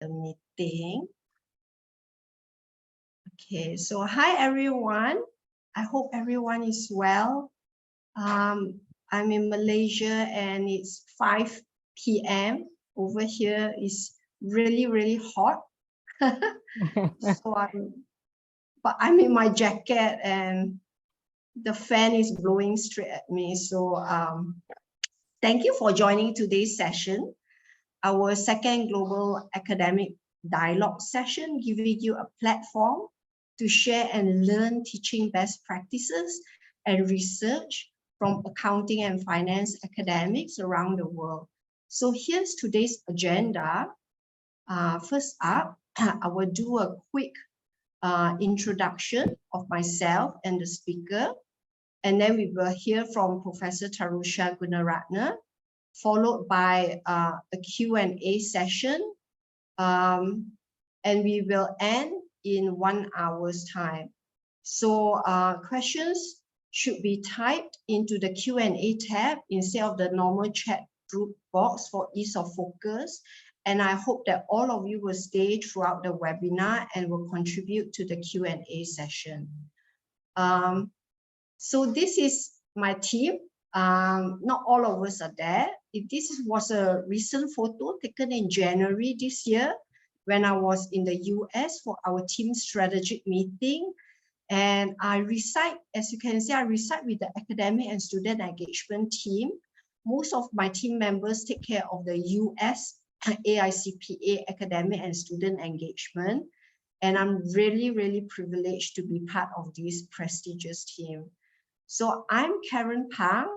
the meeting. Okay, so hi everyone. I hope everyone is well. I'm in Malaysia and it's 5 p.m. Over here is really, really hot. So I'm in my jacket and the fan is blowing straight at me. So thank you for joining today's session, our second global academic dialogue session, giving you a platform to share and learn teaching best practices and research from accounting and finance academics around the world. So here's today's agenda. First up, I will do a quick introduction of myself and the speaker. And then we will hear from Professor Tharusha Gooneratne, followed by a Q&A session. And we will end in 1 hour's time. So questions should be typed into the Q&A tab instead of the normal chat group box for ease of focus. And I hope that all of you will stay throughout the webinar and will contribute to the Q&A session. So this is my team. Not all of us are there. This was a recent photo taken in January this year when I was in the US for our team strategic meeting. And I reside, as you can see, I reside with the academic and student engagement team. Most of my team members take care of the US AICPA academic and student engagement. And I'm really, really privileged to be part of this prestigious team. So I'm Karen Phang.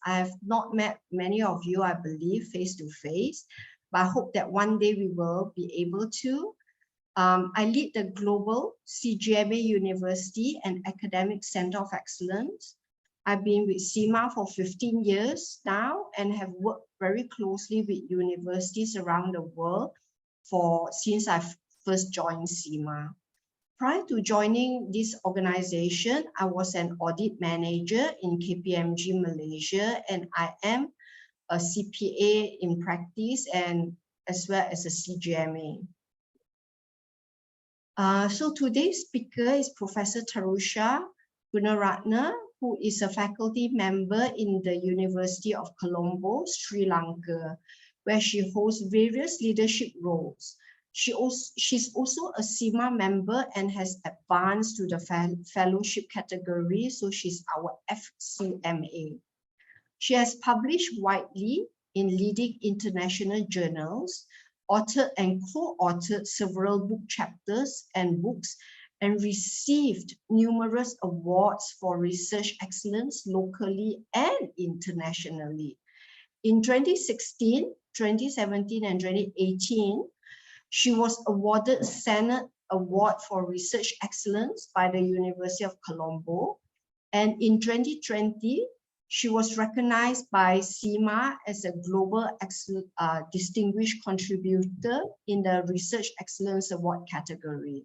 I've not met many of you, I believe, face to face, but I hope that one day we will be able to. I lead the Global CGMA University and Academic Center of Excellence. I've been with CIMA for 15 years now and have worked very closely with universities around the world since I first joined CIMA. Prior to joining this organization, I was an audit manager in KPMG Malaysia, and I am a CPA in practice and as well as a CGMA. So today's speaker is Professor Tharusha Gooneratne, who is a faculty member in the University of Colombo, Sri Lanka, where she holds various leadership roles. She's also a CIMA member and has advanced to the fellowship category, so she's our FCMA. She has published widely in leading international journals, authored and co-authored several book chapters and books, and received numerous awards for research excellence locally and internationally. In 2016, 2017, and 2018, she was awarded Senate Award for Research Excellence by the University of Colombo. And in 2020, she was recognized by CIMA as a Global Distinguished Contributor in the Research Excellence Award category.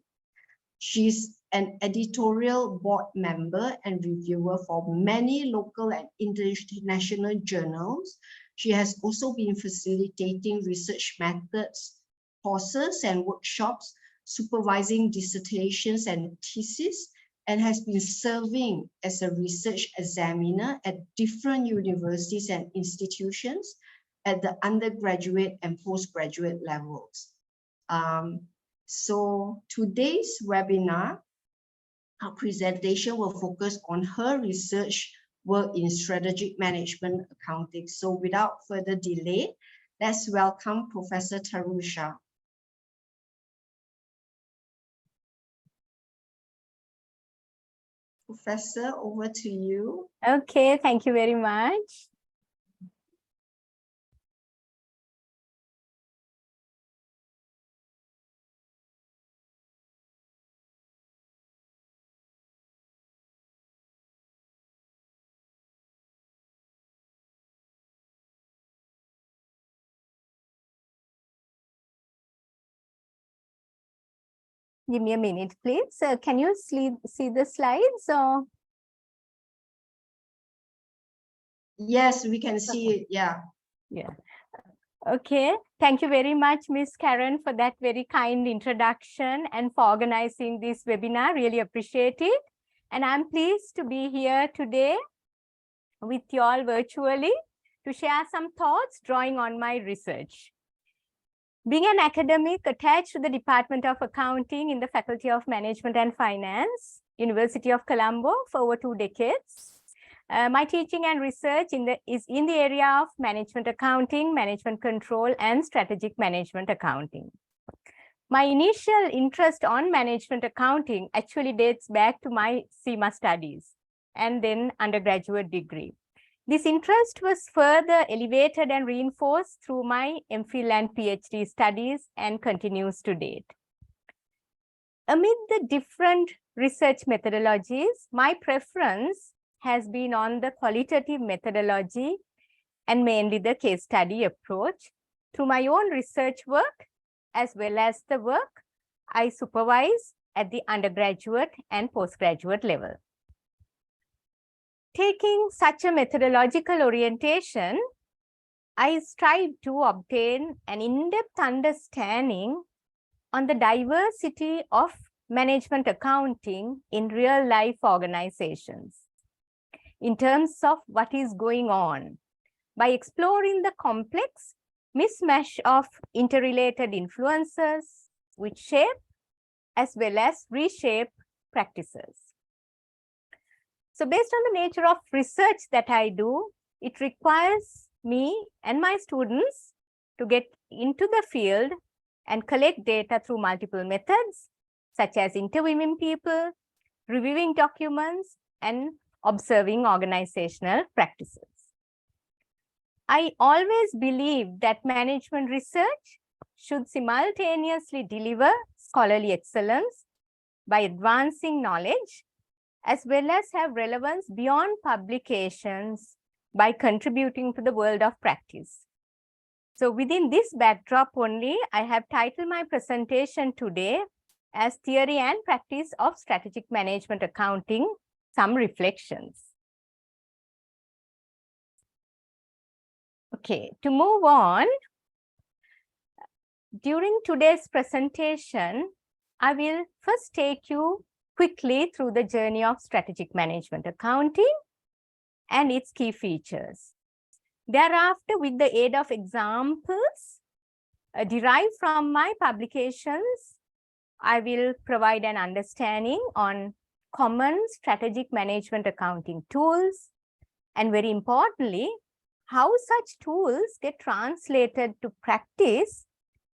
She's an editorial board member and reviewer for many local and international journals. She has also been facilitating research methods, courses and workshops, supervising dissertations and theses, and has been serving as a research examiner at different universities and institutions at the undergraduate and postgraduate levels. So today's webinar, our presentation will focus on her research work in strategic management accounting. So without further delay, let's welcome Professor Tharusha. Professor, over to you. Okay, thank you very much. Give me a minute, please. Can you see the slides? Or? Yes, we can see it. Yeah. Yeah. Okay. Thank you very much, Ms. Karen, for that very kind introduction and for organizing this webinar. Really appreciate it. And I'm pleased to be here today with you all virtually to share some thoughts drawing on my research. Being an academic attached to the Department of Accounting in the Faculty of Management and Finance, University of Colombo for over 2 decades, my teaching and research is in the area of management accounting, management control, and strategic management accounting. My initial interest on management accounting actually dates back to my CIMA studies and then undergraduate degree. This interest was further elevated and reinforced through my MPhil and PhD studies and continues to date. Amid the different research methodologies, my preference has been on the qualitative methodology and mainly the case study approach through my own research work as well as the work I supervise at the undergraduate and postgraduate level. Taking such a methodological orientation, I strive to obtain an in-depth understanding on the diversity of management accounting in real-life organizations in terms of what is going on by exploring the complex mismatch of interrelated influences which shape as well as reshape practices. So based on the nature of research that I do, it requires me and my students to get into the field and collect data through multiple methods, such as interviewing people, reviewing documents, and observing organizational practices. I always believe that management research should simultaneously deliver scholarly excellence by advancing knowledge, as well as have relevance beyond publications by contributing to the world of practice. So within this backdrop only, I have titled my presentation today as Theory and Practice of Strategic Management Accounting, Some Reflections. Okay, to move on, during today's presentation, I will first take you quickly through the journey of strategic management accounting and its key features. Thereafter, with the aid of examples derived from my publications, I will provide an understanding on common strategic management accounting tools, and very importantly, how such tools get translated to practice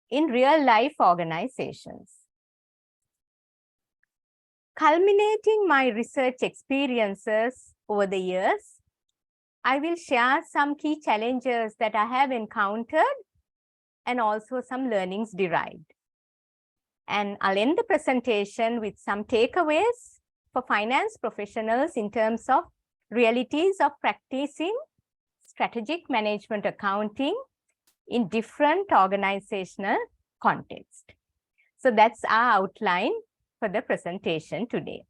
in real-life organizations. Culminating my research experiences over the years, I will share some key challenges that I have encountered and also some learnings derived. And I'll end the presentation with some takeaways for finance professionals in terms of realities of practicing strategic management accounting in different organizational contexts. So that's our outline for the presentation today.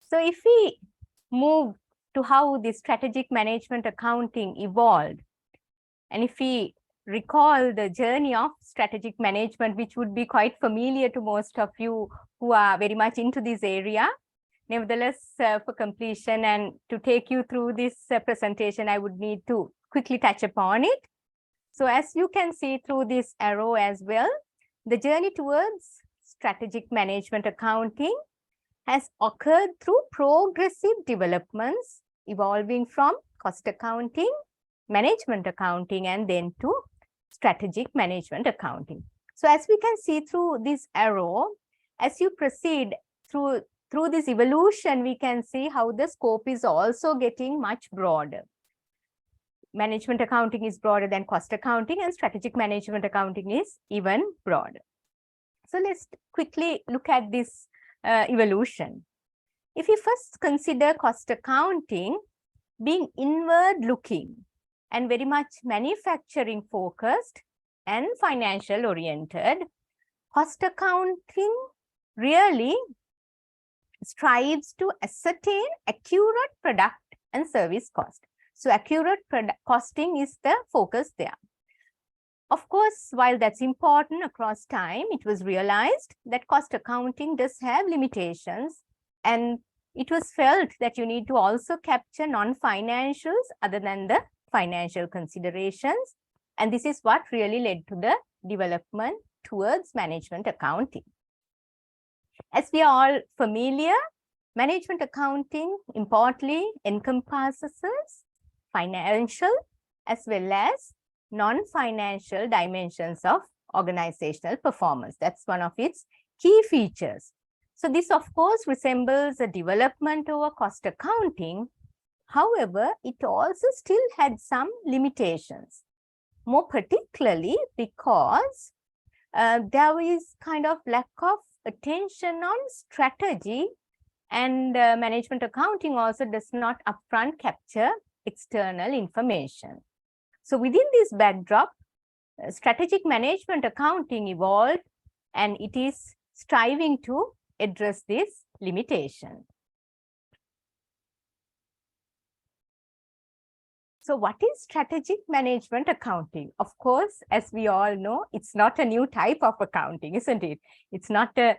So if we move to how the strategic management accounting evolved, and if we recall the journey of strategic management, which would be quite familiar to most of you who are very much into this area, nevertheless, for completion and to take you through this presentation, I would need to quickly touch upon it. So as you can see through this arrow as well, the journey towards strategic management accounting has occurred through progressive developments, evolving from cost accounting, management accounting, and then to strategic management accounting. So as we can see through this arrow, as you proceed through this evolution, we can see how the scope is also getting much broader. Management accounting is broader than cost accounting, and strategic management accounting is even broader. So let's quickly look at this evolution. If we first consider cost accounting being inward looking and very much manufacturing focused and financial oriented, cost accounting really strives to ascertain accurate product and service cost. So accurate costing is the focus there. Of course, while that's important across time, it was realized that cost accounting does have limitations, and it was felt that you need to also capture non-financials other than the financial considerations. And this is what really led to the development towards management accounting. As we are all familiar, management accounting importantly encompasses financial as well as non-financial dimensions of organizational performance. That's one of its key features. So this, of course, resembles a development over cost accounting. However, it also still had some limitations, more particularly because there is kind of lack of attention on strategy, and management accounting also does not upfront capture external information. So within this backdrop, strategic management accounting evolved, and it is striving to address this limitation. So what is strategic management accounting? Of course, as we all know, it's not a new type of accounting, isn't it? It's not a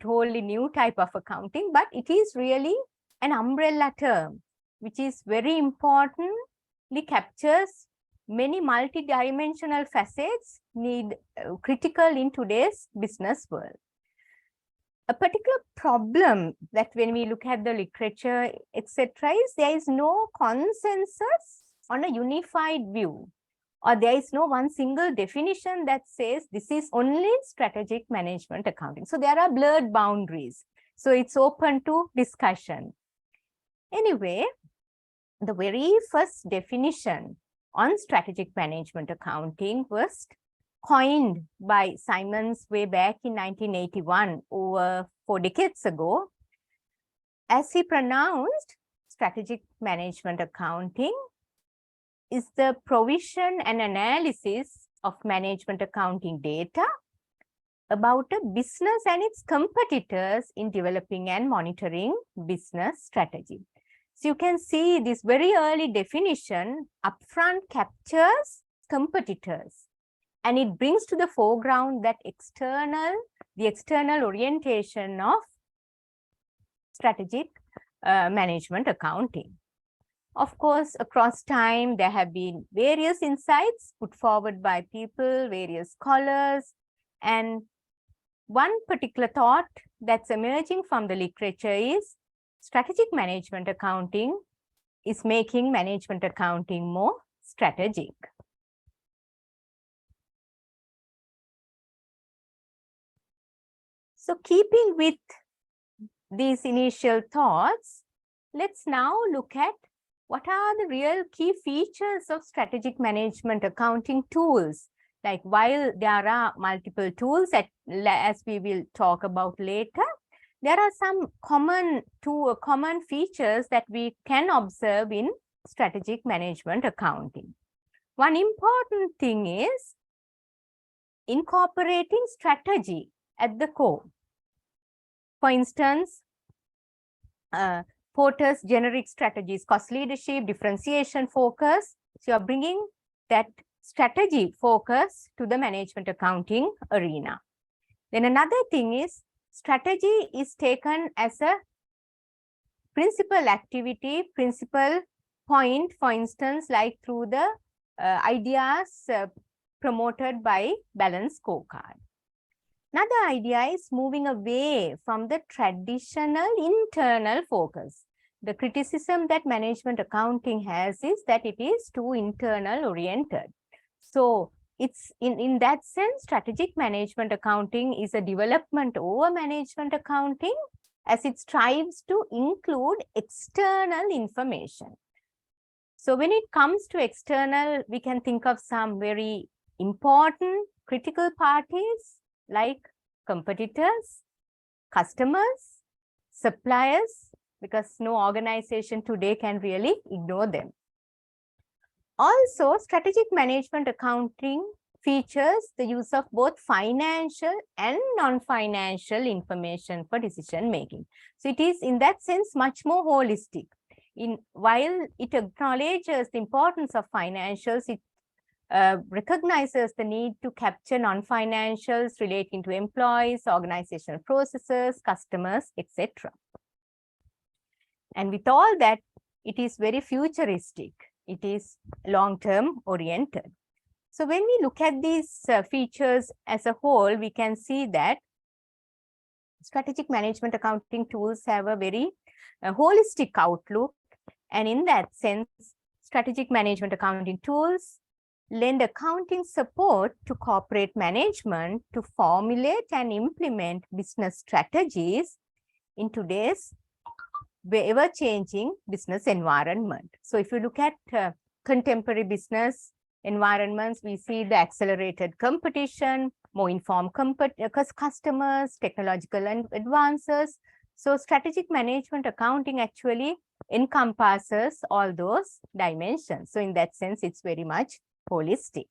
totally new type of accounting, but it is really an umbrella term, which is very importantly captures many multi-dimensional facets critical in today's business world. A particular problem that when we look at the literature, etc., is there is no consensus on a unified view, or there is no one single definition that says this is only strategic management accounting. So there are blurred boundaries. So it's open to discussion. Anyway, the very first definition on strategic management accounting was coined by Simons way back in 1981, over 4 decades ago. As he pronounced, strategic management accounting is the provision and analysis of management accounting data about a business and its competitors in developing and monitoring business strategy. So you can see this very early definition upfront captures competitors, and it brings to the foreground that the external orientation of strategic management accounting. Of course, across time, there have been various insights put forward by people, various scholars, and one particular thought that's emerging from the literature is strategic management accounting is making management accounting more strategic. So keeping with these initial thoughts, let's now look at what are the real key features of strategic management accounting tools. Like, while there are multiple tools as we will talk about later, there are some common features that we can observe in strategic management accounting. One important thing is incorporating strategy at the core. For instance, Porter's generic strategies, cost leadership, differentiation focus. So you're bringing that strategy focus to the management accounting arena. Then another thing is strategy is taken as a principal activity, principal point, for instance, like through the ideas promoted by balanced scorecard. Another idea is moving away from the traditional internal focus. The criticism that management accounting has is that it is too internal oriented. So it's in that sense, strategic management accounting is a development over management accounting, as it strives to include external information. So when it comes to external, we can think of some very important critical parties like competitors, customers, suppliers, because no organization today can really ignore them. Also, strategic management accounting features the use of both financial and non-financial information for decision making. So it is in that sense much more holistic. while it acknowledges the importance of financials, it recognizes the need to capture non-financials relating to employees, organizational processes, customers, etc. And with all that, it is very futuristic. It is long-term oriented. So when we look at these features as a whole, we can see that strategic management accounting tools have a very holistic outlook. And in that sense, strategic management accounting tools lend accounting support to corporate management to formulate and implement business strategies in today's ever-changing business environment. So if you look at contemporary business environments, we see the accelerated competition, more informed customers, technological advances. So strategic management accounting actually encompasses all those dimensions. So in that sense, it's very much holistic.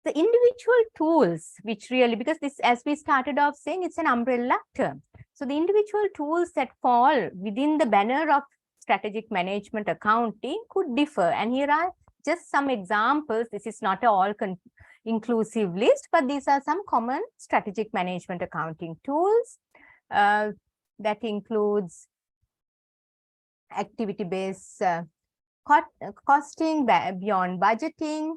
The individual tools, which really, because this, as we started off saying, it's an umbrella term. So the individual tools that fall within the banner of strategic management accounting could differ. And here are just some examples. This is not an all-inclusive list, but these are some common strategic management accounting tools. That includes activity-based costing, beyond budgeting,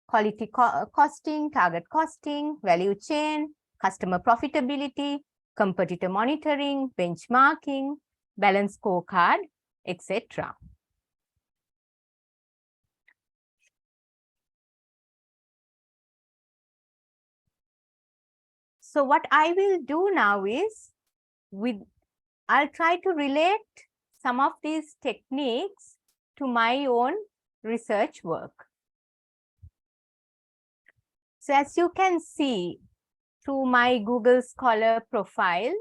quality costing, target costing, value chain, customer profitability, competitor monitoring, benchmarking, balance scorecard, etc. So what I will do now is, I'll try to relate some of these techniques to my own research work. So as you can see through my Google Scholar profile,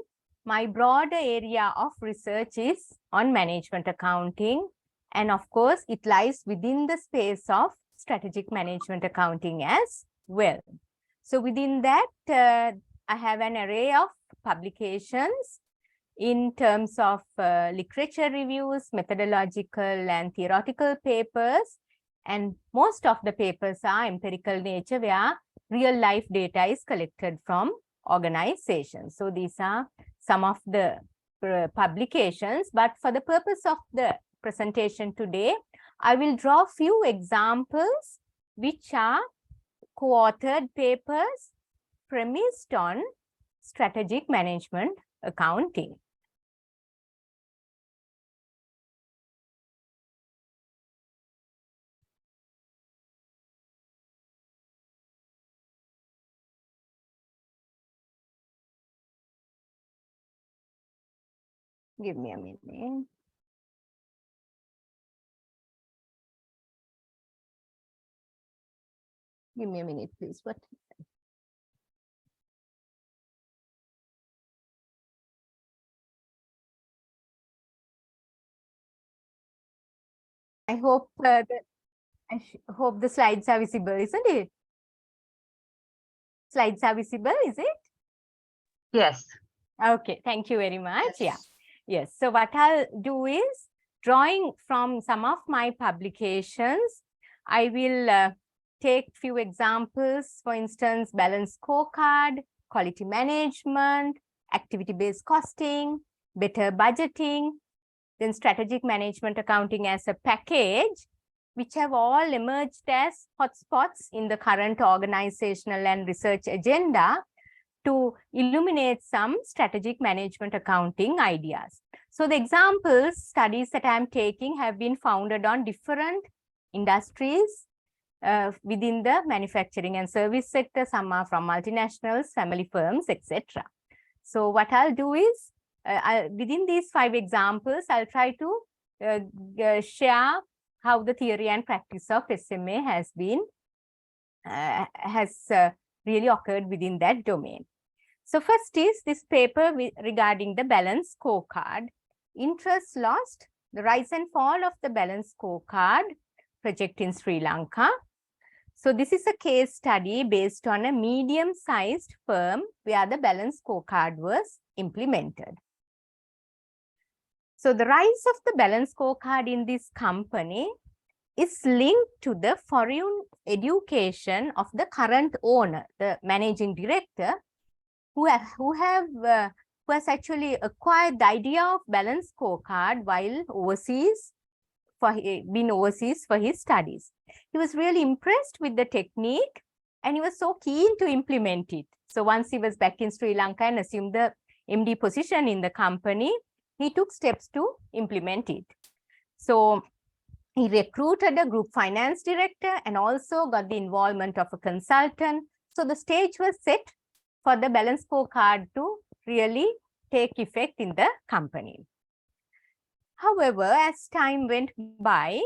my broader area of research is on management accounting. And of course, it lies within the space of strategic management accounting as well. So within that, I have an array of publications in terms of literature reviews, methodological and theoretical papers. And most of the papers are empirical nature, where real life data is collected from organizations. So these are some of the publications, but for the purpose of the presentation today, I will draw a few examples which are co-authored papers premised on strategic management accounting. Give me a minute. Give me a minute, please. What? I hope hope the slides are visible, isn't it? Slides are visible, is it? Yes. Okay, thank you very much. Yes. Yeah. Yes. So what I'll do is, drawing from some of my publications, I will take few examples, for instance, balance scorecard, quality management, activity-based costing, better budgeting, then strategic management accounting as a package, which have all emerged as hotspots in the current organizational and research agenda to illuminate some strategic management accounting ideas. So the examples, studies that I'm taking have been founded on different industries within the manufacturing and service sector. Some are from multinationals, family firms, etc. So what I'll do is, within these 5 examples, I'll try to share how the theory and practice of SMA has been really occurred within that domain. So first is this paper regarding the balance scorecard, interest lost, the rise and fall of the balance scorecard project in Sri Lanka. So this is a case study based on a medium-sized firm where the balance scorecard was implemented. So the rise of the balance scorecard in this company is linked to the foreign education of the current owner, the managing director, who has actually acquired the idea of balance scorecard while overseas, been overseas for his studies. He was really impressed with the technique and he was so keen to implement it. So once he was back in Sri Lanka and assumed the MD position in the company, he took steps to implement it. So he recruited a group finance director and also got the involvement of a consultant. So the stage was set for the balance scorecard to really take effect in the company. However, as time went by,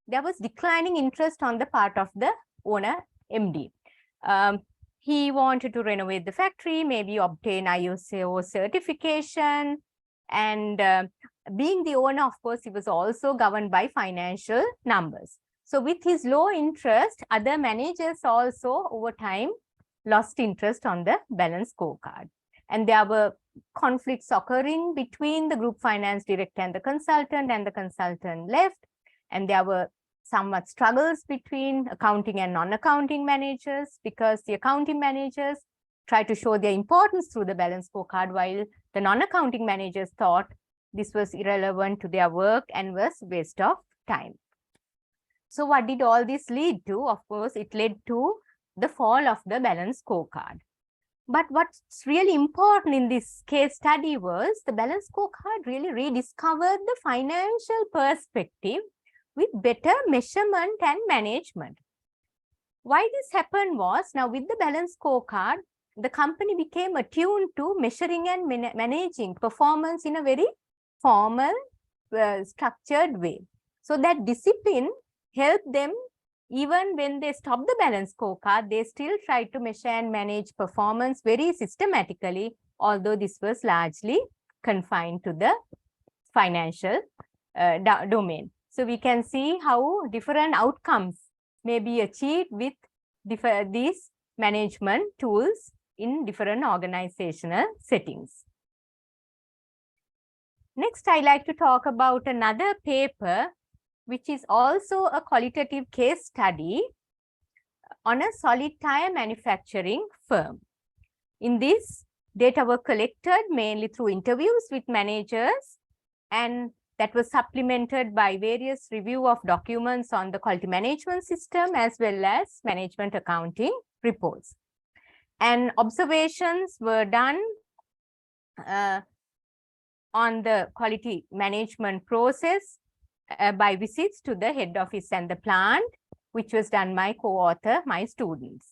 there was declining interest on the part of the owner MD. He wanted to renovate the factory, maybe obtain ISO certification, and being the owner, of course, he was also governed by financial numbers. So with his low interest, other managers also over time lost interest on the balance scorecard. And there were conflicts occurring between the group finance director and the consultant left. And there were somewhat struggles between accounting and non-accounting managers, because the accounting managers tried to show their importance through the balance scorecard, while the non-accounting managers thought this was irrelevant to their work and was waste of time. So what did all this lead to? Of course, it led to the fall of the balance scorecard. But what's really important in this case study was the balance scorecard really rediscovered the financial perspective with better measurement and management. Why this happened was, now with the balance scorecard, the company became attuned to measuring and managing performance in a very formal, structured way. So that discipline helped them. Even when they stopped the balance scorecard, they still tried to measure and manage performance very systematically, although this was largely confined to the financial domain. So we can see how different outcomes may be achieved with these management tools in different organizational settings. Next, I'd like to talk about another paper, which is also a qualitative case study on a solid tire manufacturing firm. In this, data were collected mainly through interviews with managers, and that was supplemented by various review of documents on the quality management system as well as management accounting reports. And observations were done on the quality management process by visits to the head office and the plant, which was done by co-author, my students.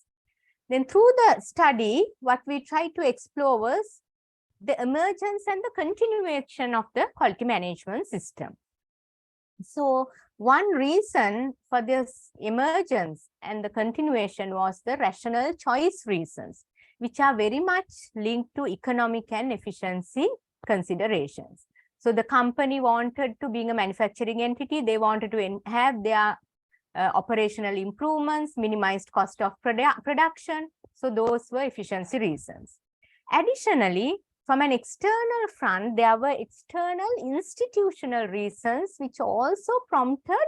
Then through the study, what we tried to explore was the emergence and the continuation of the quality management system. So one reason for this emergence and the continuation was the rational choice reasons, which are very much linked to economic and efficiency considerations. So the company wanted to, being a manufacturing entity, they wanted to have their operational improvements, minimized cost of production. So those were efficiency reasons. Additionally, from an external front, there were external institutional reasons which also prompted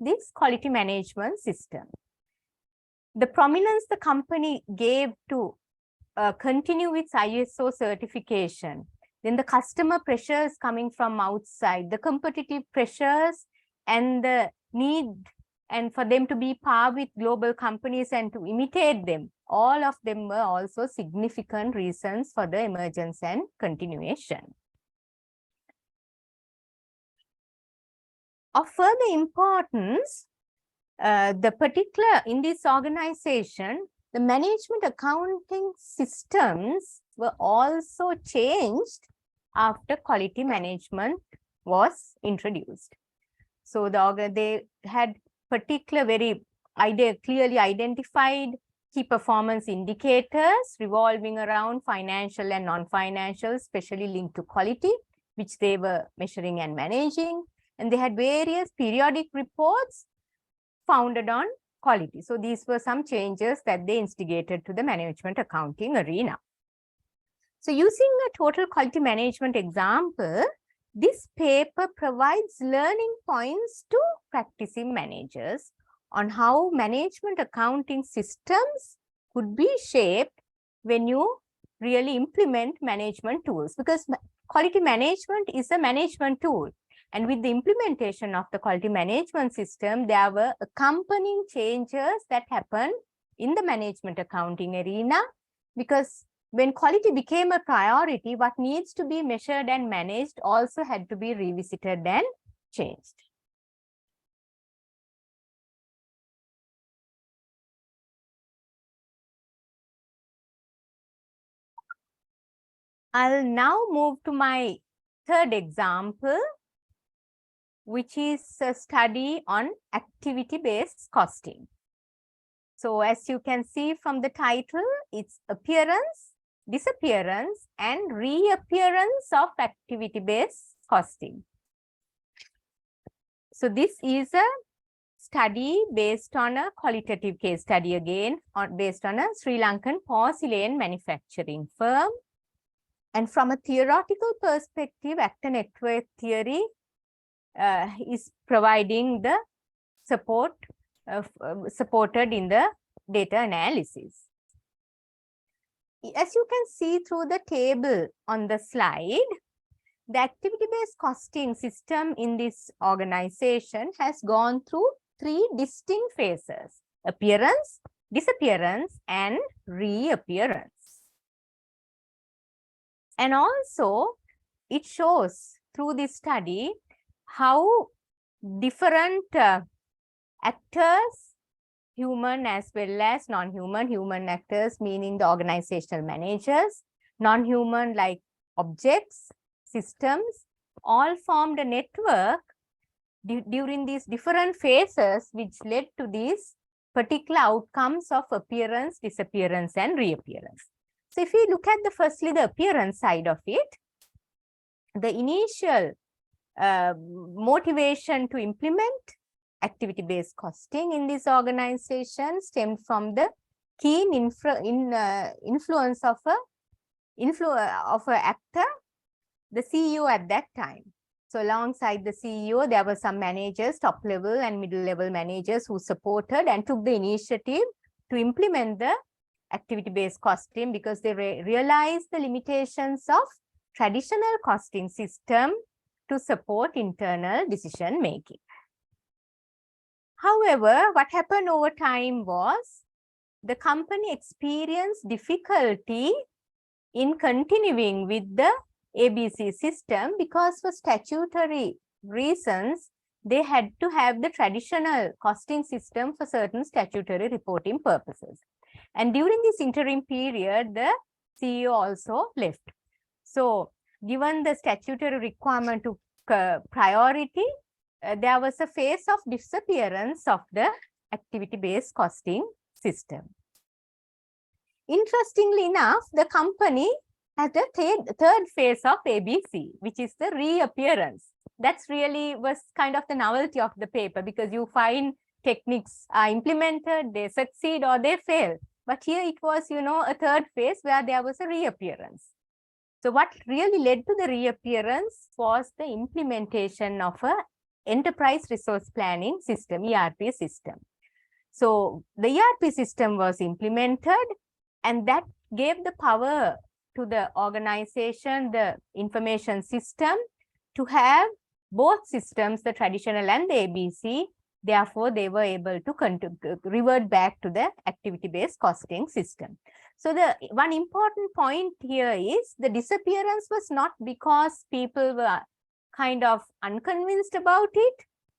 this quality management system. The prominence the company gave to continue its ISO certification, then the customer pressures coming from outside, the competitive pressures and the need and for them to be par with global companies and to imitate them, all of them were also significant reasons for the emergence and continuation. Of further importance, in this organization, the management accounting systems were also changed after quality management was introduced. So they had particular, very clearly identified key performance indicators revolving around financial and non-financial, especially linked to quality, which they were measuring and managing. And they had various periodic reports founded on quality. So these were some changes that they instigated to the management accounting arena. So using a total quality management example, This paper provides learning points to practicing managers on how management accounting systems could be shaped when you really implement management tools, because quality management is a management tool. And with the implementation of the quality management system, there were accompanying changes that happened in the management accounting arena, because when quality became a priority, what needs to be measured and managed also had to be revisited and changed. I'll now move to my third example, which is a study on activity-based costing. So as you can see from the title, it's appearance, disappearance, and reappearance of activity-based costing. So this is a study based on a qualitative case study again, based on a Sri Lankan porcelain manufacturing firm. And from a theoretical perspective, actor network theory is providing the support supported in the data analysis. As you can see through the table on the slide, the activity-based costing system in this organization has gone through 3 distinct phases: appearance, disappearance, and reappearance. And also, it shows through this study how different actors, human as well as non-human, human actors meaning the organizational managers, non-human like objects, systems, all formed a network during these different phases, which led to these particular outcomes of appearance, disappearance, and reappearance. So if we look at firstly the appearance side of it, the initial motivation to implement activity-based costing in this organization stemmed from the keen influence of an actor, the CEO at that time. So alongside the CEO, there were some managers, top level and middle level managers who supported and took the initiative to implement the activity-based costing, because they realized the limitations of traditional costing system to support internal decision making. However, what happened over time was the company experienced difficulty in continuing with the ABC system because for statutory reasons, they had to have the traditional costing system for certain statutory reporting purposes. And during this interim period, the CEO also left. So given the statutory requirement to priority, there was a phase of disappearance of the activity-based costing system. Interestingly enough, the company had a third phase of ABC, which is the reappearance. That's really was kind of the novelty of the paper, because you find techniques are implemented, they succeed or they fail. But here it was, a third phase where there was a reappearance. So what really led to the reappearance was the implementation of a enterprise resource planning system, ERP system. So the ERP system was implemented, and that gave the power to the organization, the information system, to have both systems, the traditional and the ABC. Therefore, they were able to revert back to the activity-based costing system. So the one important point here is the disappearance was not because people were kind of unconvinced about it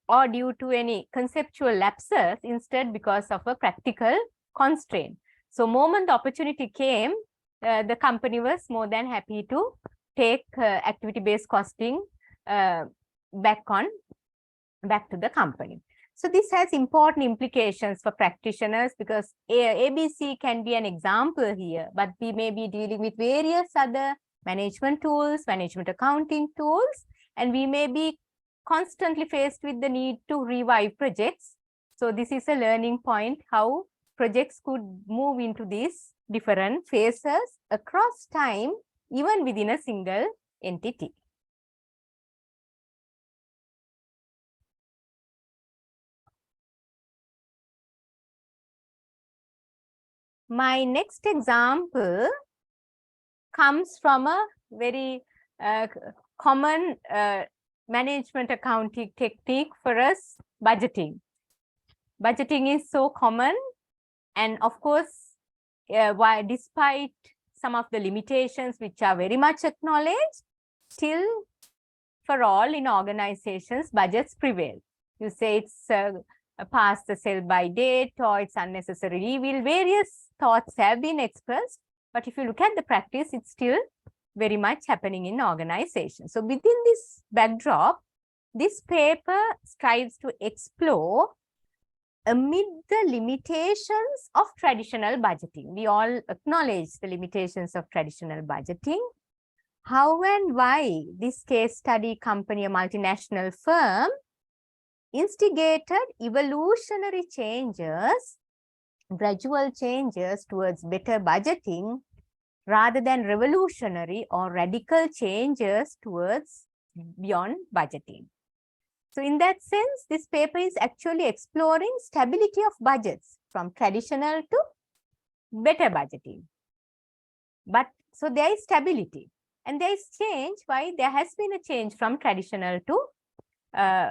or due to any conceptual lapses, instead because of a practical constraint. So moment the opportunity came, the company was more than happy to take activity-based costing back to the company. So this has important implications for practitioners, because ABC can be an example here, but we may be dealing with various other management tools, management accounting tools, and we may be constantly faced with the need to revive projects. So this is a learning point, how projects could move into these different phases across time, even within a single entity. My next example comes from a very common management accounting technique for us, budgeting. Budgeting is so common, and of course, why, despite some of the limitations which are very much acknowledged, still for all in organizations, budgets prevail. You say it's past the sell-by date or it's unnecessary reveal. Various thoughts have been expressed, but if you look at the practice, it's still very much happening in organizations. So within this backdrop, this paper strives to explore, amid the limitations of traditional budgeting. We all acknowledge the limitations of traditional budgeting. How and why this case study company, a multinational firm, instigated evolutionary changes, gradual changes towards better budgeting, rather than revolutionary or radical changes towards beyond budgeting. So in that sense, this paper is actually exploring stability of budgets from traditional to better budgeting. But so there is stability and there is change. Why? There has been a change from traditional to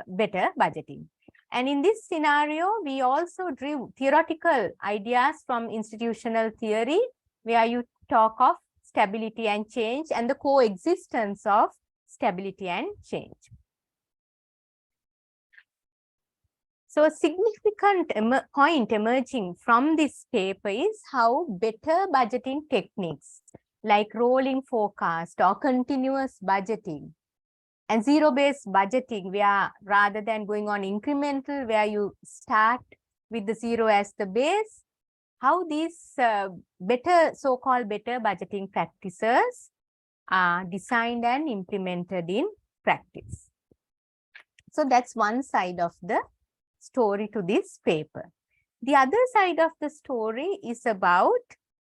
better budgeting. And in this scenario, we also drew theoretical ideas from institutional theory, where you talk of stability and change and the coexistence of stability and change. So a significant point emerging from this paper is how better budgeting techniques like rolling forecast or continuous budgeting and zero-based budgeting, where rather than going on incremental, where you start with the zero as the base, how these better, so-called better budgeting practices are designed and implemented in practice. So that's one side of the story to this paper. The other side of the story is about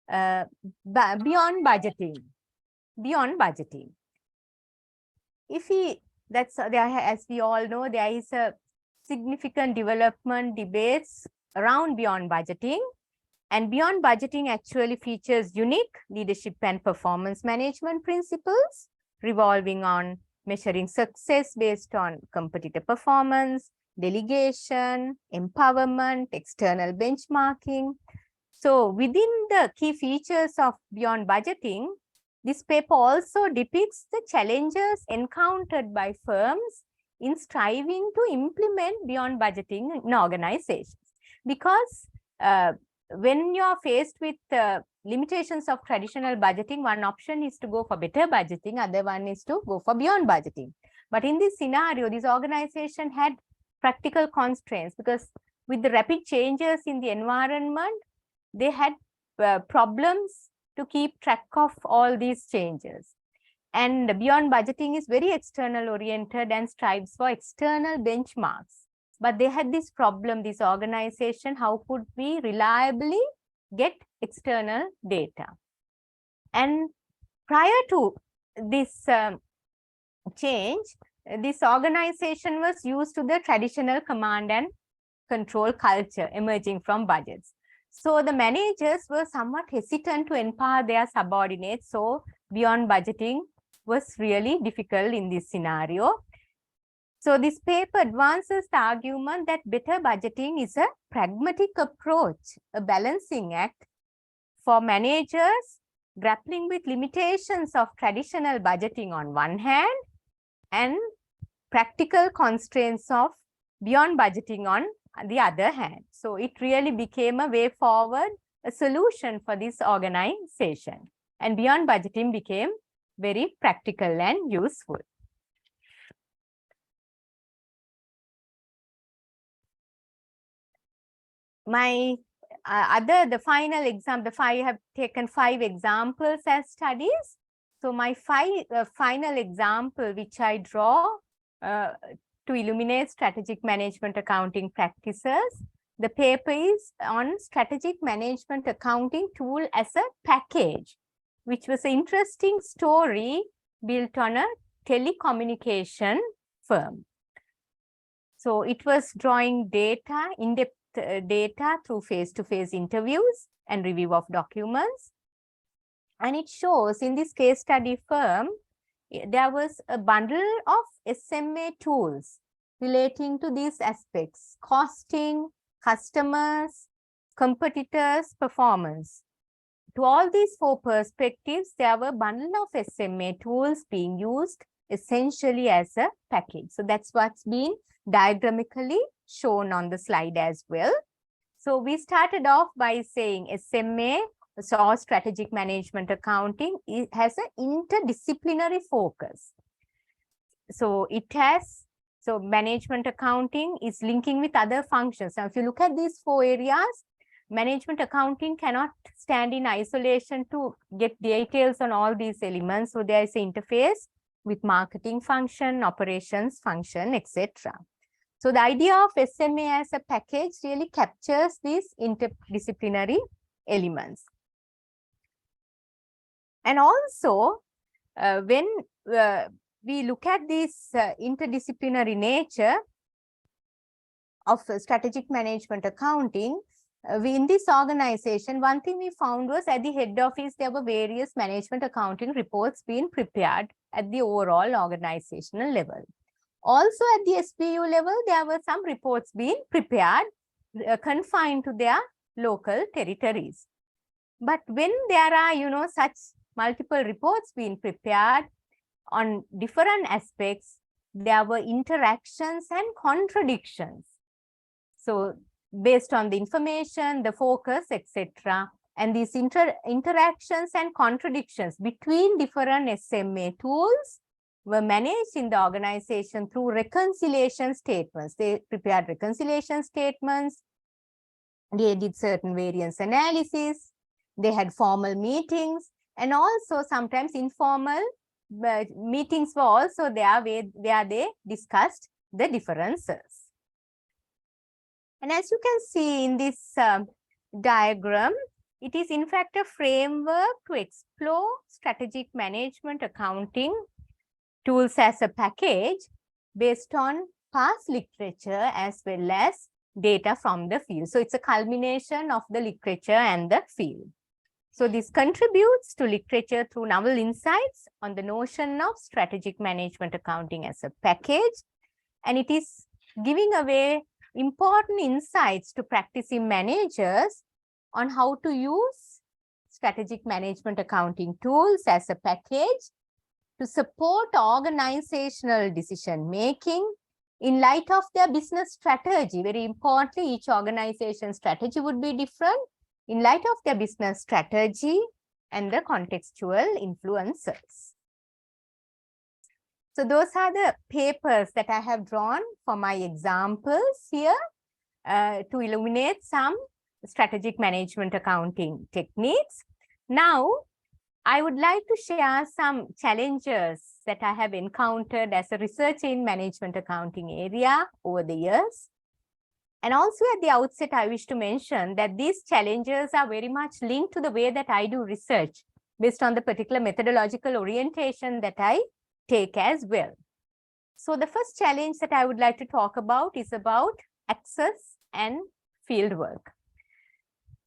beyond budgeting. Beyond budgeting. If we, that's as we all know, there is a significant development debates around beyond budgeting, and beyond budgeting actually features unique leadership and performance management principles revolving on measuring success based on competitor performance, delegation, empowerment, external benchmarking. So within the key features of beyond budgeting, this paper also depicts the challenges encountered by firms in striving to implement beyond budgeting in organizations. Because when you are faced with limitations of traditional budgeting, one option is to go for better budgeting, other one is to go for beyond budgeting. But in this scenario, this organization had practical constraints because with the rapid changes in the environment, they had problems to keep track of all these changes. And beyond budgeting is very external oriented and strives for external benchmarks. But they had this problem, this organization, how could we reliably get external data? And prior to this change, this organization was used to the traditional command and control culture emerging from budgets. So the managers were somewhat hesitant to empower their subordinates. So beyond budgeting was really difficult in this scenario. So this paper advances the argument that better budgeting is a pragmatic approach, a balancing act for managers grappling with limitations of traditional budgeting on one hand and practical constraints of beyond budgeting on the other hand. So it really became a way forward, a solution for this organization. And beyond budgeting became very practical and useful. My the final example, I have taken 5 examples as studies. So my final example, which I draw to illuminate strategic management accounting practices, the paper is on strategic management accounting tool as a package, which was an interesting story built on a telecommunication firm. So it was drawing data, in-depth data through face-to-face interviews and review of documents. And it shows in this case study firm, there was a bundle of SMA tools relating to these aspects: costing, customers, competitors, performance. To all these four perspectives, there were a bundle of SMA tools being used essentially as a package. So that's what's been diagrammically shown on the slide as well. So we started off by saying SMA, so strategic management accounting, it has an interdisciplinary focus. So management accounting is linking with other functions. Now, if you look at these four areas, management accounting cannot stand in isolation to get details on all these elements. So there is an interface with marketing function, operations function, etc. So the idea of SMA as a package really captures these interdisciplinary elements. And also, when we look at this interdisciplinary nature of strategic management accounting, in this organization, one thing we found was at the head office, there were various management accounting reports being prepared at the overall organizational level. Also at the SBU level, there were some reports being prepared confined to their local territories. But when there are, such multiple reports being prepared on different aspects, there were interactions and contradictions. So based on the information, the focus, etc. And these interactions and contradictions between different SMA tools were managed in the organization through reconciliation statements. They prepared reconciliation statements. They did certain variance analysis. They had formal meetings, and also sometimes informal meetings were also there where they discussed the differences. And as you can see in this diagram, it is in fact a framework to explore strategic management accounting tools as a package based on past literature as well as data from the field. So it's a culmination of the literature and the field. So this contributes to literature through novel insights on the notion of strategic management accounting as a package. And it is giving away important insights to practicing managers on how to use strategic management accounting tools as a package to support organizational decision making in light of their business strategy. Very importantly, each organization's strategy would be different in light of their business strategy and the contextual influences. So those are the papers that I have drawn for my examples here to illuminate some strategic management accounting techniques. Now, I would like to share some challenges that I have encountered as a researcher in management accounting area over the years. And also at the outset, I wish to mention that these challenges are very much linked to the way that I do research based on the particular methodological orientation that I take as well. So the first challenge that I would like to talk about is about access and fieldwork.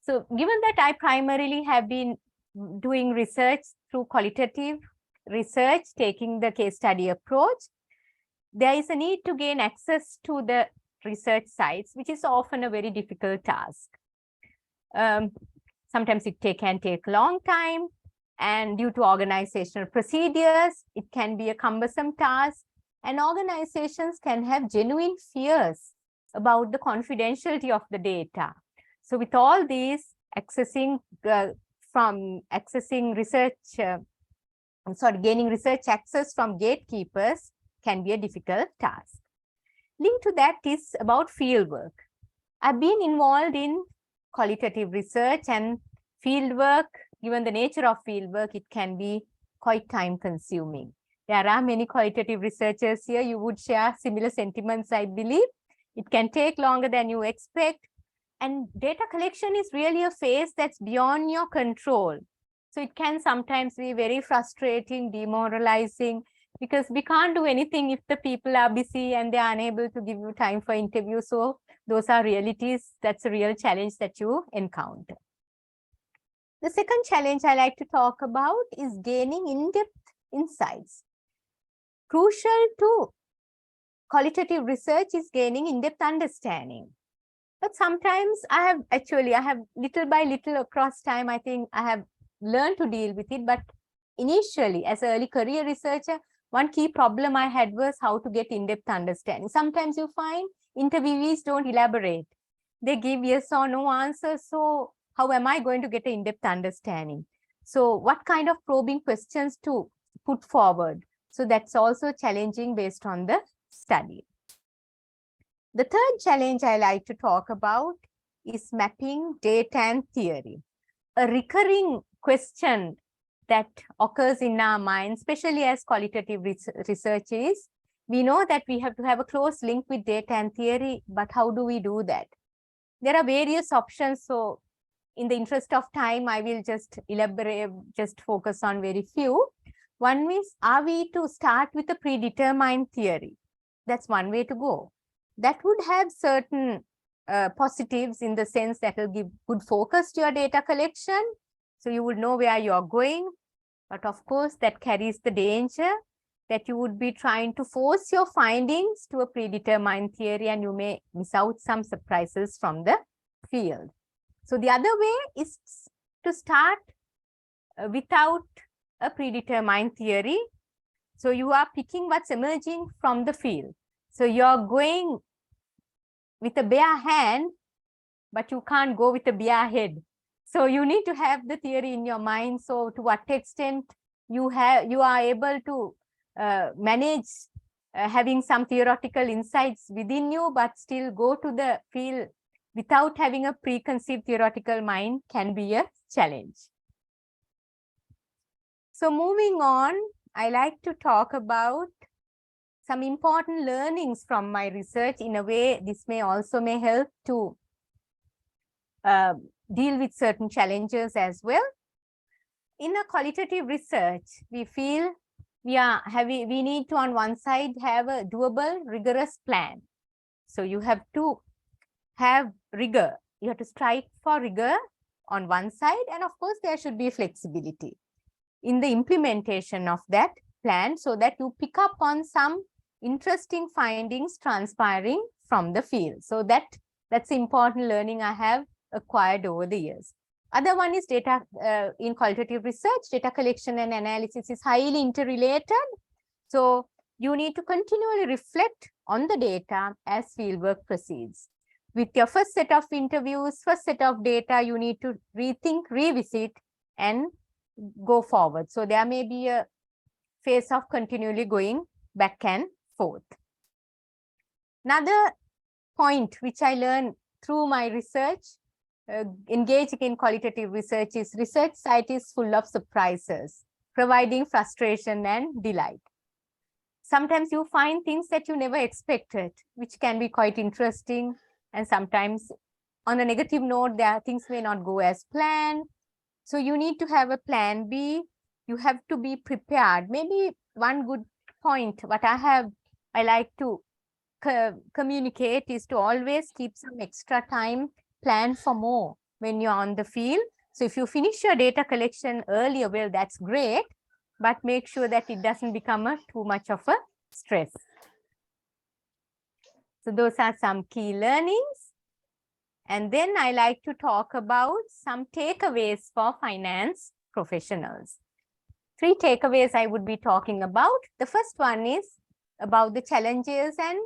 So given that I primarily have been doing research through qualitative research, taking the case study approach, there is a need to gain access to the research sites, which is often a very difficult task. Sometimes it can take a long time, and due to organizational procedures, it can be a cumbersome task, and organizations can have genuine fears about the confidentiality of the data. So with all these, gaining research access from gatekeepers can be a difficult task. Linked to that is about fieldwork. I've been involved in qualitative research, and fieldwork, given the nature of fieldwork, it can be quite time consuming. There are many qualitative researchers here. You would share similar sentiments, I believe. It can take longer than you expect. And data collection is really a phase that's beyond your control. So it can sometimes be very frustrating, demoralizing, because we can't do anything if the people are busy and they are unable to give you time for interview. So those are realities. That's a real challenge that you encounter. The second challenge I like to talk about is gaining in-depth insights. Crucial to qualitative research is gaining in-depth understanding. But sometimes I have little by little across time, I think I have learned to deal with it. But initially, as an early career researcher, one key problem I had was how to get in-depth understanding. Sometimes you find interviewees don't elaborate. They give yes or no answers. So how am I going to get an in-depth understanding? So what kind of probing questions to put forward? So that's also challenging based on the study. The third challenge I like to talk about is mapping data and theory. A recurring question that occurs in our mind, especially as qualitative research, is we know that we have to have a close link with data and theory, but how do we do that? There are various options. So in the interest of time, I will just elaborate, just focus on very few. One is, are we to start with a predetermined theory? That's one way to go. That would have certain positives in the sense that will give good focus to your data collection. So you would know where you're going. But of course, that carries the danger that you would be trying to force your findings to a predetermined theory, and you may miss out some surprises from the field. So the other way is to start without a predetermined theory. So you are picking what's emerging from the field. So you're going with a bare hand, but you can't go with a bare head. So you need to have the theory in your mind. So to what extent you are able to manage having some theoretical insights within you, but still go to the field without having a preconceived theoretical mind can be a challenge. So moving on, I like to talk about some important learnings from my research. In a way, this may help to deal with certain challenges as well. In a qualitative research, we feel we need to, on one side, have a doable, rigorous plan. So you have to have rigor. You have to strive for rigor on one side, and of course, there should be flexibility in the implementation of that plan so that you pick up on some interesting findings transpiring from the field. So that's important learning I have acquired over the years. Other one is data in qualitative research, data collection and analysis is highly interrelated. So you need to continually reflect on the data as fieldwork proceeds. With your first set of interviews, first set of data, you need to rethink, revisit, and go forward. So there may be a phase of continually going back and forth. Another point which I learned through my research, engaging in qualitative research, is research site is full of surprises, providing frustration and delight. Sometimes you find things that you never expected, which can be quite interesting. And sometimes on a negative note, things may not go as planned. So you need to have a plan B. You have to be prepared. Maybe one good point, what I like to communicate is to always keep some extra time, plan for more when you're on the field. So if you finish your data collection earlier, well, that's great, but make sure that it doesn't become too much of a stress. So those are some key learnings. And then I like to talk about some takeaways for finance professionals. 3 takeaways I would be talking about. The first one is about the challenges and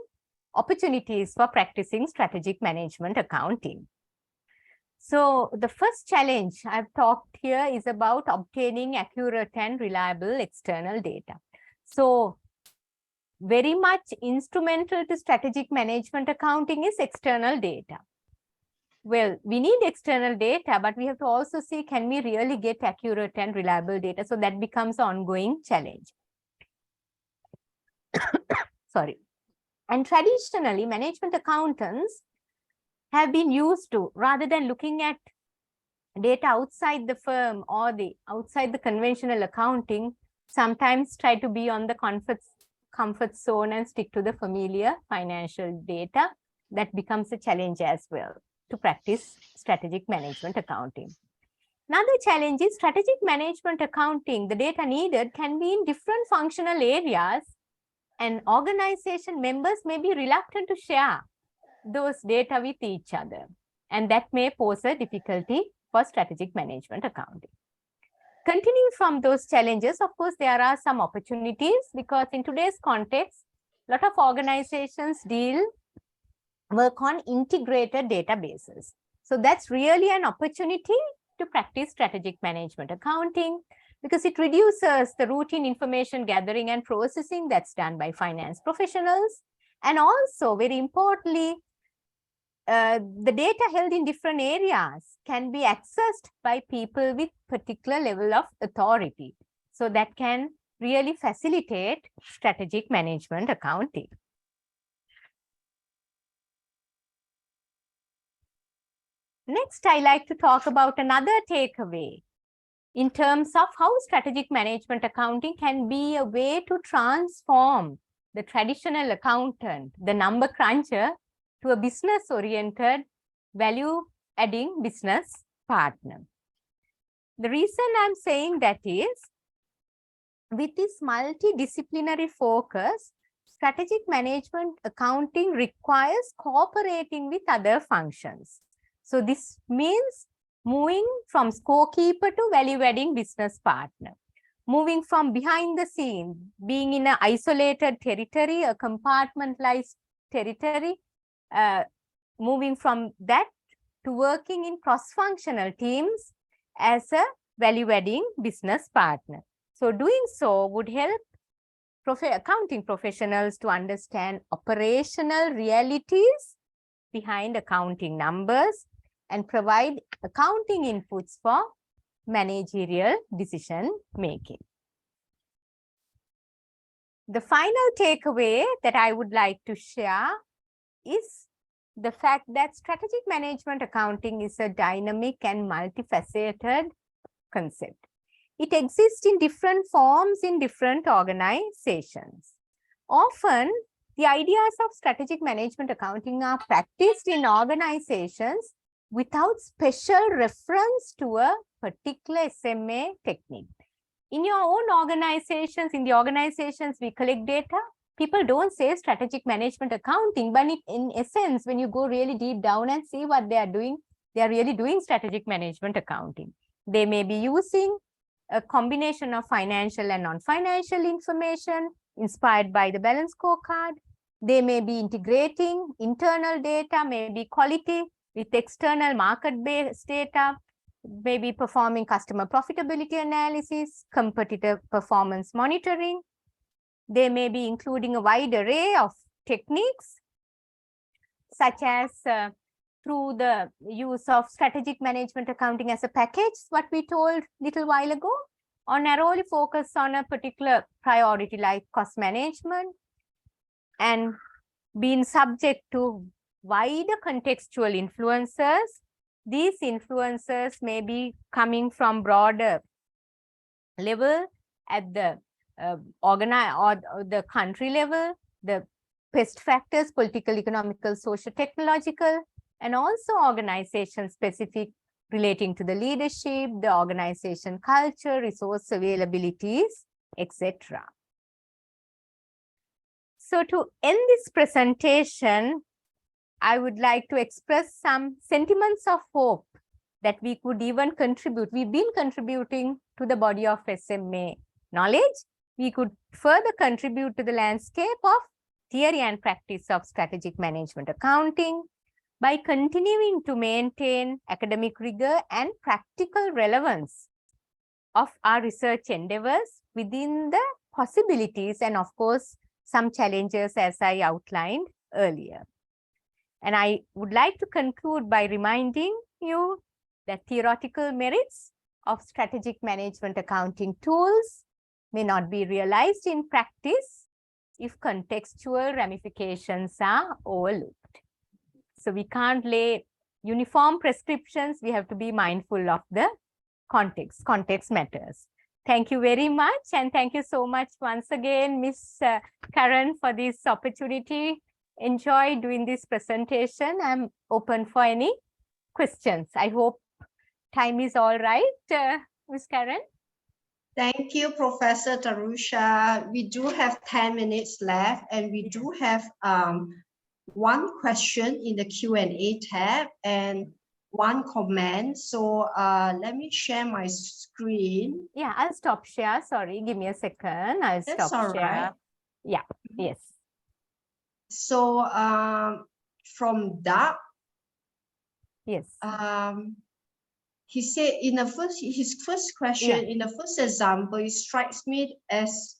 opportunities for practicing strategic management accounting. So the first challenge I've talked here is about obtaining accurate and reliable external data. So very much instrumental to strategic management accounting is external data. Well, we need external data, but we have to also see, can we really get accurate and reliable data? So that becomes an ongoing challenge. Sorry. And traditionally, management accountants have been used to, rather than looking at data outside the firm or outside the conventional accounting, sometimes try to be on the comfort zone and stick to the familiar financial data. That becomes a challenge as well to practice strategic management accounting. Another challenge is strategic management accounting. The data needed can be in different functional areas, and organization members may be reluctant to share those data with each other. And that may pose a difficulty for strategic management accounting. Continuing from those challenges, of course, there are some opportunities, because in today's context, a lot of organizations work on integrated databases. So that's really an opportunity to practice strategic management accounting, because it reduces the routine information gathering and processing that's done by finance professionals. And also, very importantly, the data held in different areas can be accessed by people with particular level of authority. So that can really facilitate strategic management accounting. Next, I like to talk about another takeaway in terms of how strategic management accounting can be a way to transform the traditional accountant, the number cruncher, to a business-oriented, value-adding business partner. The reason I'm saying that is, with this multidisciplinary focus, strategic management accounting requires cooperating with other functions. So this means moving from scorekeeper to value-adding business partner, moving from behind the scene, being in an isolated territory, a compartmentalized territory, moving from that to working in cross-functional teams as a value-adding business partner. So doing so would help accounting professionals to understand operational realities behind accounting numbers and provide accounting inputs for managerial decision making. The final takeaway that I would like to share is the fact that strategic management accounting is a dynamic and multifaceted concept. It exists in different forms in different organizations. Often, the ideas of strategic management accounting are practiced in organizations without special reference to a particular SMA technique. In your own organizations, in the organizations we collect data, people don't say strategic management accounting, but in essence, when you go really deep down and see what they are doing, they are really doing strategic management accounting. They may be using a combination of financial and non-financial information inspired by the balance scorecard. They may be integrating internal data, maybe quality, with external market-based data, maybe performing customer profitability analysis, competitive performance monitoring. They may be including a wide array of techniques, such as through the use of strategic management accounting as a package, what we told a little while ago, or narrowly focus on a particular priority like cost management, and being subject to wider contextual influences. These influences may be coming from broader level at the the country level, the pest factors, political, economical, social, technological, and also organization specific relating to the leadership, the organization culture, resource availabilities, etc. So to end this presentation, I would like to express some sentiments of hope that we could even contribute. We've been contributing to the body of SMA knowledge. We could further contribute to the landscape of theory and practice of strategic management accounting by continuing to maintain academic rigor and practical relevance of our research endeavors within the possibilities and, of course, some challenges as I outlined earlier. And I would like to conclude by reminding you that theoretical merits of strategic management accounting tools may not be realized in practice if contextual ramifications are overlooked. So we can't lay uniform prescriptions. We have to be mindful of the context. Context matters. Thank you very much. And thank you so much once again, Ms. Karen, for this opportunity. Enjoy doing this presentation. I'm open for any questions. I hope time is all right, Ms. Karen? Thank you, Professor Tharusha. We do have 10 minutes left, and we do have one question in the Q&A tab and one comment. So let me share my screen. Yeah, I'll stop share. Sorry, give me a second. I'll That's stop all share. right. Yeah, yes. So from Doug, Yes. he said in the his first question, in the first example, it strikes me as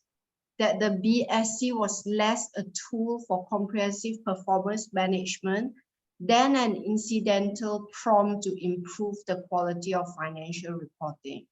that the BSc was less a tool for comprehensive performance management than an incidental prompt to improve the quality of financial reporting.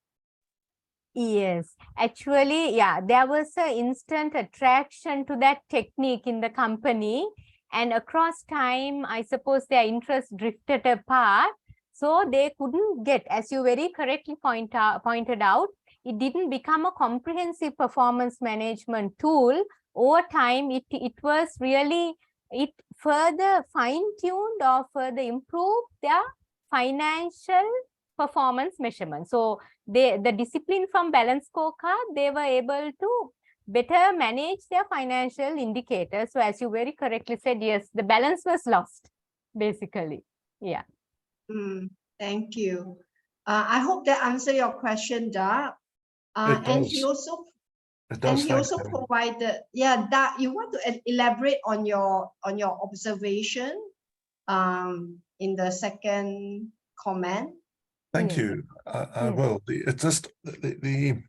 Yes, actually, yeah, there was an instant attraction to that technique in the company, and across time, I suppose their interest drifted apart. So they couldn't get, as you very correctly pointed out, it didn't become a comprehensive performance management tool. Over time, it was really, it further fine-tuned or further improved their financial performance measurement. So the discipline from balance scorecard, they were able to better manage their financial indicators. So as you very correctly said, yes, the balance was lost, basically. Yeah. Thank you. I hope that answered your question, Doug. And he also provided, yeah, Doug, you want to elaborate on your observation in the second comment? Thank you. I will. It's just the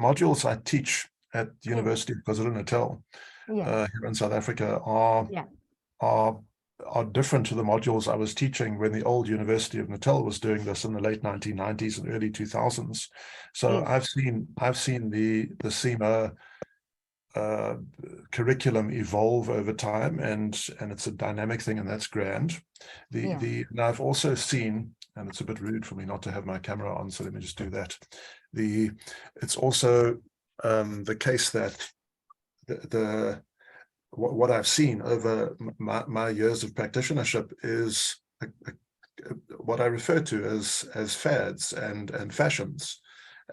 modules I teach at the University of KwaZulu-Natal here in South Africa are different to the modules I was teaching when the old University of Natal was doing this in the late 1990s and early 2000s. So I've seen the CIMA curriculum evolve over time, and it's a dynamic thing, and that's grand. And I've also seen, and it's a bit rude for me not to have my camera on, so let me just do that. It's also the case that what I've seen over my years of practitionership is what I refer to as fads and fashions.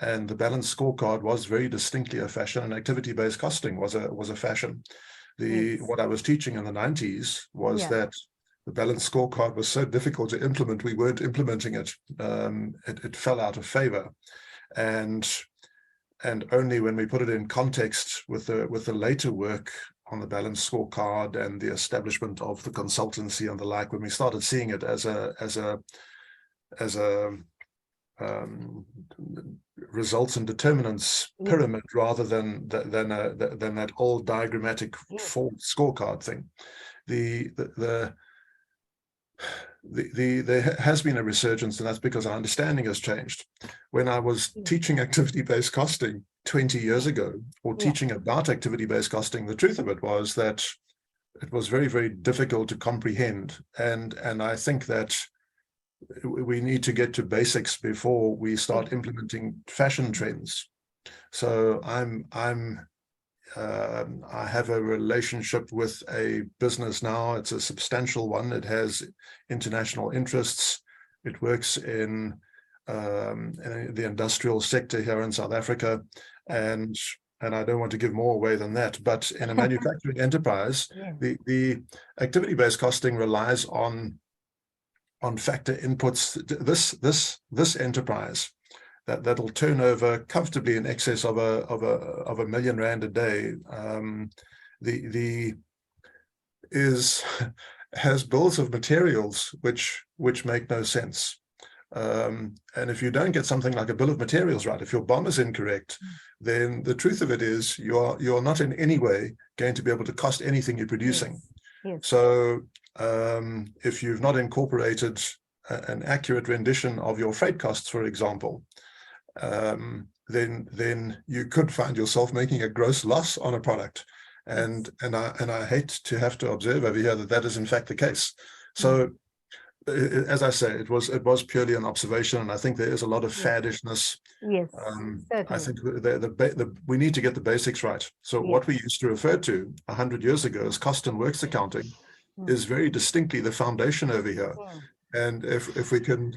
And the balanced scorecard was very distinctly a fashion, and activity-based costing was a fashion. What I was teaching in the 90s was that the balanced scorecard was so difficult to implement, we weren't implementing it. It fell out of favor, and only when we put it in context with the later work on the balanced scorecard and the establishment of the consultancy and the like, when we started seeing it as a results and determinants pyramid rather than that old diagrammatic scorecard thing. There has been a resurgence, and that's because our understanding has changed. When I was teaching activity-based costing 20 years ago, or teaching about activity-based costing, the truth of it was that it was very, very difficult to comprehend. And I think that we need to get to basics before we start implementing fashion trends. So I have a relationship with a business now. It's a substantial one. It has international interests. It works in the industrial sector here in South Africa, and I don't want to give more away than that. But in a manufacturing enterprise, the activity-based costing relies on factor inputs. This enterprise that'll turn over comfortably in excess of a million rand a day has bills of materials which make no sense. And if you don't get something like a bill of materials right, if your BOM is incorrect, then the truth of it is you're not in any way going to be able to cost anything you're producing. So if you've not incorporated an accurate rendition of your freight costs, for example, then you could find yourself making a gross loss on a product. And I hate to have to observe over here that is in fact the case. So as I say, it was purely an observation, and I think there is a lot of faddishness. I think we need to get the basics right. So what we used to refer to 100 years ago as cost and works accounting is very distinctly the foundation over here. And if we can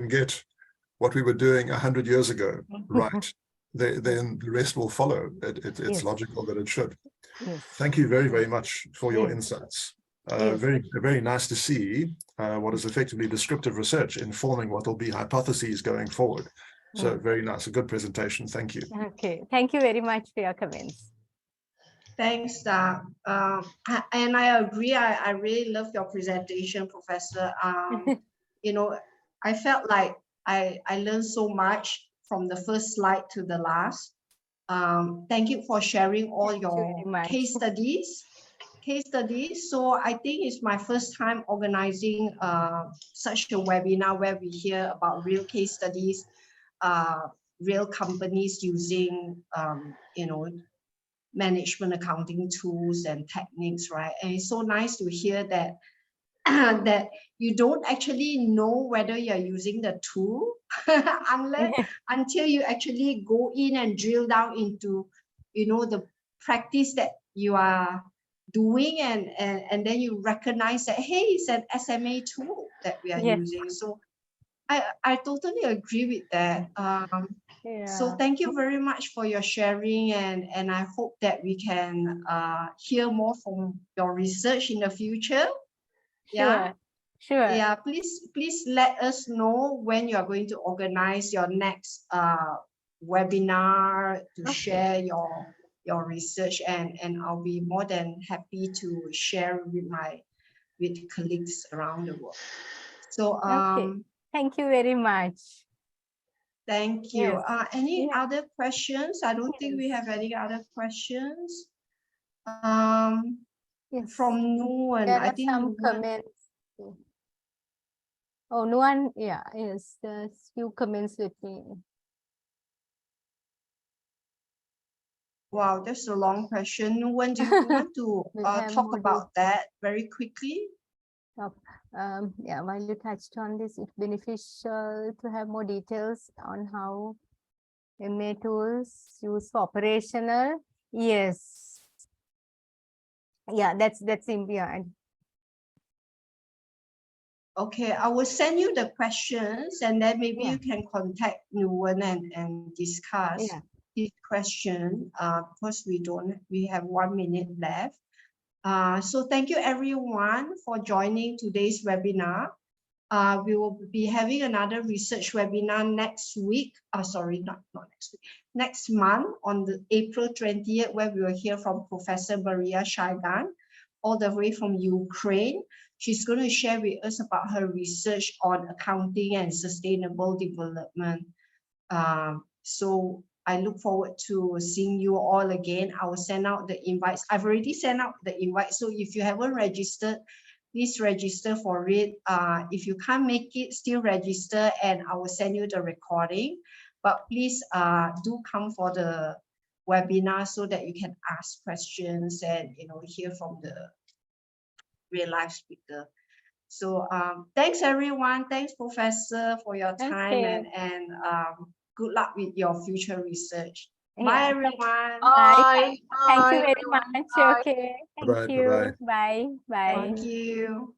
get what we were doing 100 years ago right, then the rest will follow. It's logical that it should. Thank you very, very much for your insights. Very nice to see what is effectively descriptive research informing what will be hypotheses going forward. So very nice, a good presentation. Thank you. Okay, thank you very much for your comments. Thanks, and I agree. I really love your presentation, Professor. You know, I felt like I learned so much from the first slide to the last. Thank you for sharing all your case studies. So I think it's my first time organizing such a webinar where we hear about real case studies, real companies using, you know, management accounting tools and techniques, right? And it's so nice to hear that that you don't actually know whether you're using the tool until you actually go in and drill down into, you know, the practice that you are doing, and then you recognize that, hey, it's an SMA tool that we are using. So I totally agree with that. So thank you very much for your sharing, and I hope that we can hear more from your research in the future. Sure. Yeah, please let us know when you are going to organize your next webinar to share your research, and I'll be more than happy to share with colleagues around the world. So thank you very much. Thank you. Any other questions? I don't think we have any other questions. From Nuan, there I are think some comments. Oh, Nuan, yes, there's few comments with me. Wow, that's a long question. Nuan, do you want to talk about that very quickly? Yeah, while you touched on this, it's beneficial to have more details on how MA tools used for operational. Yes. Yeah, that's important. Okay, I will send you the questions, and then maybe you can contact Nuan and discuss this question, because we have 1 minute left. So thank you everyone for joining today's webinar. We will be having another research webinar next week. Sorry, not next week. Next month on the April 20th, where we will hear from Professor Maria Shaigan, all the way from Ukraine. She's going to share with us about her research on accounting and sustainable development. So I look forward to seeing you all again. I will send out the invites. I've already sent out the invite. So if you haven't registered, please register for it. If you can't make it, still register, and I will send you the recording. But please do come for the webinar so that you can ask questions and, you know, hear from the real life speaker. So thanks everyone. Thanks, Professor, for your time, and good luck with your future research. Bye everyone. Bye. Thank you very much. Okay. Thank you. Bye. Bye. Thank you.